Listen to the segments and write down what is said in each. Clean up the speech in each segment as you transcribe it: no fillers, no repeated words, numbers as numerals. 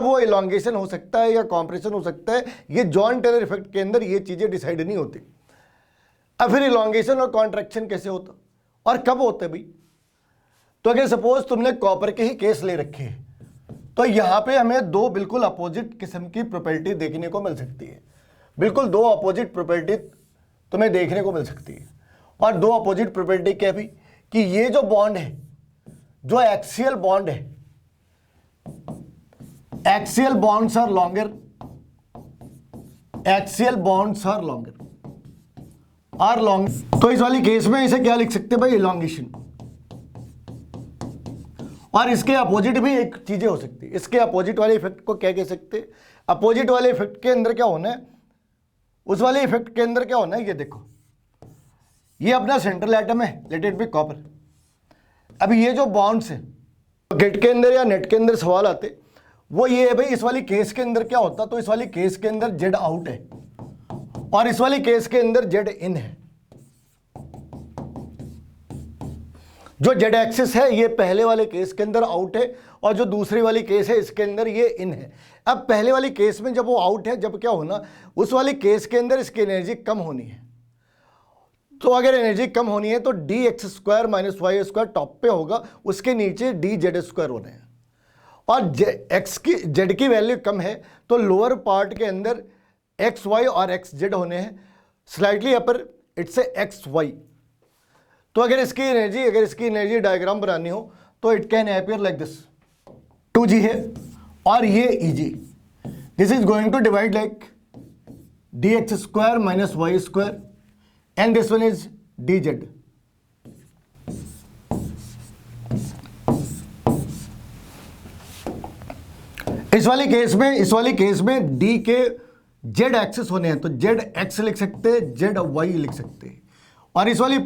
वो इलॉन्गेशन हो सकता है या कॉम्प्रेशन हो सकता है, ये जॉन टेलर इफेक्ट के अंदर ये चीज़ें डिसाइड नहीं होती। अब फिर इलॉन्गेशन और कॉन्ट्रैक्शन कैसे होता और कब होते भाई? तो अगर सपोज तुमने कॉपर के ही केस ले रखे हैं तो यहाँ पे हमें दो बिल्कुल अपोजिट किस्म की प्रॉपर्टी देखने को मिल सकती है। बिल्कुल दो अपोजिट प्रॉपर्टी तुम्हें देखने को मिल सकती है। और दो अपोजिट प्रॉपर्टी क्या भी कि ये जो बॉन्ड है, जो एक्सियल बॉन्ड है, axial bonds are longer, axial bonds are longer are long. तो इस वाली केस में इसे क्या लिख सकते हैं भाई? इलॉन्गेशन। और इसके अपोजिट भी एक चीजें हो सकती है। इसके अपोजिट वाले इफेक्ट को क्या कह सकते हैं? अपोजिट वाले इफेक्ट के अंदर क्या होना है, उस वाले इफेक्ट के अंदर क्या होना है, ये देखो, ये अपना सेंट्रल एटम है, लेट इट बी कॉपर। अभी ये जो बॉन्ड्स है गेट के अंदर या नेट के अंदर सवाल आते वो ये है भाई, इस वाली केस के अंदर क्या होता? तो इस वाली केस के अंदर जेड आउट है और इस वाली केस के अंदर जेड इन है। जो जेड एक्सिस है ये पहले वाले केस के अंदर आउट है और जो दूसरी वाली केस है इसके अंदर ये इन है। अब पहले वाली केस में जब वो आउट है, जब क्या होना, उस वाली केस के अंदर इसकी एनर्जी कम होनी है। तो अगर एनर्जी कम होनी है तो d x square minus y square top पे होगा, उसके नीचे डी जेड स्क्वायर होने हैं। और एक्स की जेड की वैल्यू कम है तो लोअर पार्ट के अंदर एक्स वाई और एक्स जेड होने हैं, slightly upper it's x y. तो अगर इसकी एनर्जी डायग्राम बनानी हो तो it can appear like this. 2g है और ये eg, this is going to divide like d x square minus y square and this one is d z. इस वाली केस में डी के जेड एक्सिस होने हैं तो जेड एक्स लिख सकते हैं, जेड वाई लिख सकते हैं। और इस वाली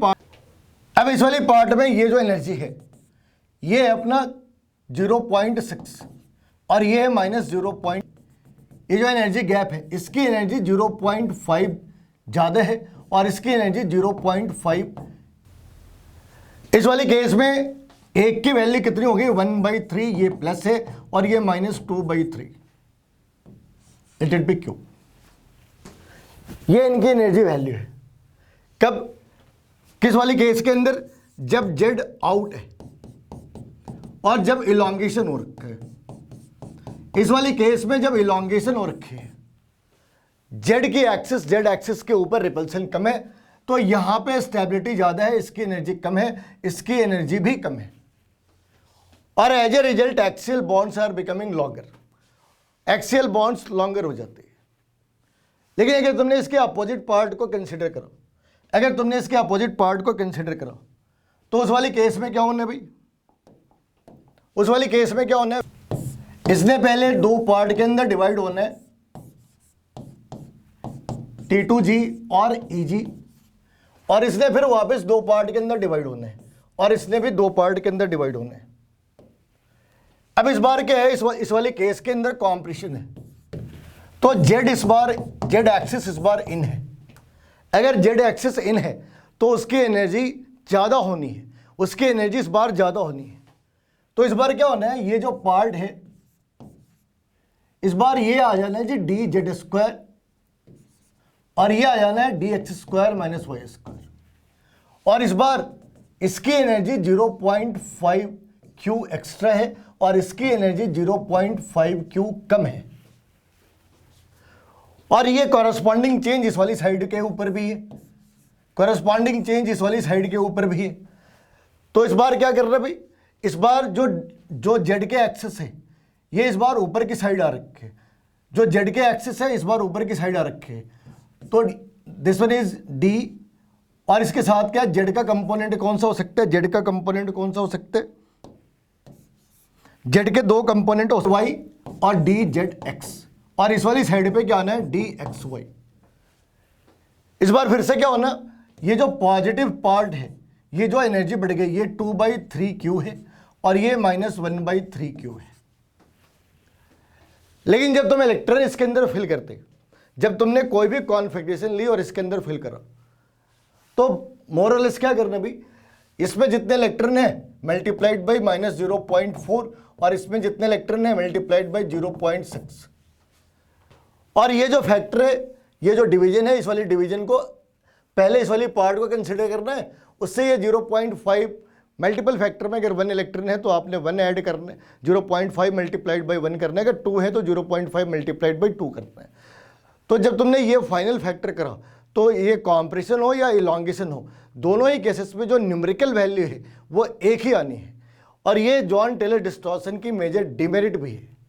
पार्ट में ये जो एनर्जी है ये है अपना 0.6 और ये है माइनस 0. ये जो एनर्जी गैप है इसकी एनर्जी 0.5 ज़्यादा है और इसकी एनर्जी 0.5। इस वाली केस में एक की वैल्यू कितनी होगी? 1/3, ये प्लस है और ये -2/3 लेट इट बी क्यू। ये इनकी एनर्जी वैल्यू है। कब? किस वाली केस के अंदर? जब जेड आउट है और जब इलॉन्गेशन हो रखा है। इस वाली केस में जब इलॉन्गेशन हो रखी है, जेड एक्सिस के ऊपर रिपल्सन कम है तो यहां पे स्टेबिलिटी ज्यादा है, इसकी एनर्जी कम है, इसकी एनर्जी भी कम है और as a result axial bonds are becoming longer, axial bonds longer हो जाते हैं। लेकिन अगर तुमने इसके अपोजिट पार्ट को कंसिडर करो, तो उस वाली केस में क्या होना है भाई? उस वाली केस में क्या होना है? इसने पहले दो पार्ट के अंदर डिवाइड होना है, T2G और EG, और इसने फिर वापस दो पार्ट के अंदर डिवाइड होना है और इसने भी दो पार्ट के अंदर डिवाइड होना है। अब इस बार क्या है? इस वाली केस के अंदर कॉम्प्रेशन है तो जेड एक्सिस इस बार इन है। अगर जेड एक्सिस इन है तो उसकी एनर्जी ज़्यादा होनी है, उसकी एनर्जी इस बार ज़्यादा होनी है। तो इस बार क्या होना है? ये जो पार्ट है इस बार ये आ जाना है जी डी जेड स्क्वायर और ये आ जाना है d x square minus y square. और इस बार इसकी एनर्जी 0.5 क्यू एक्स्ट्रा है और इसकी एनर्जी 0.5 क्यू कम है। और ये कॉरस्पॉन्डिंग चेंज इस वाली साइड के ऊपर भी है, कॉरस्पॉन्डिंग चेंज इस वाली साइड के ऊपर भी है। तो इस बार क्या कर रहे हैं भाई? इस बार जो जेड के एक्सिस है ये इस बार ऊपर की साइड आ रखे है, जो जेड के एक्सिस है इस बार ऊपर की साइड आ रखे है। तो दिस वन इज डी और इसके साथ क्या जेड का कंपोनेंट कौन सा हो सकता है? जेड का कंपोनेंट कौन सा हो सकता है? जेड के दो कंपोनेंट वाई और डी जेड एक्स और इस वाली साइड पे क्या आना है? D x y. इस बार फिर से क्या होना? ये जो पॉजिटिव पार्ट है ये जो एनर्जी बढ़ गई ये 2/3 है और ये -1/3 है। लेकिन जब तुम इलेक्ट्रॉन इसके अंदर फिल करते, जब तुमने कोई भी कॉन्फ़िगरेशन ली और इसके अंदर फिल करा तो मोर और लेस क्या करना भाई? इसमें जितने इलेक्ट्रॉन है मल्टीप्लाइड बाई -0.4 और इसमें जितने इलेक्ट्रॉन है मल्टीप्लाइड बाई 0.6। और ये जो फैक्टर है, ये जो डिवीजन है, इस वाली डिवीजन को पहले इस वाली पार्ट को कंसिडर करना है, उससे ये 0.5 मल्टीपल फैक्टर में अगर 1 इलेक्ट्रॉन है तो आपने 1 ऐड करना है, 0.5 मल्टीप्लाइड बाई 1 करना है, अगर 2 है तो 0.5 मल्टीप्लाइड बाई 2 करना है। तो जब तुमने ये फाइनल फैक्टर करा तो ये कॉम्प्रेशन हो या इलॉन्गेशन हो, दोनों ही केसेस में जो न्यूमेरिकल वैल्यू है वो एक ही आनी है। और ये जॉन टेलर डिस्टॉर्शन की मेजर डिमेरिट भी है।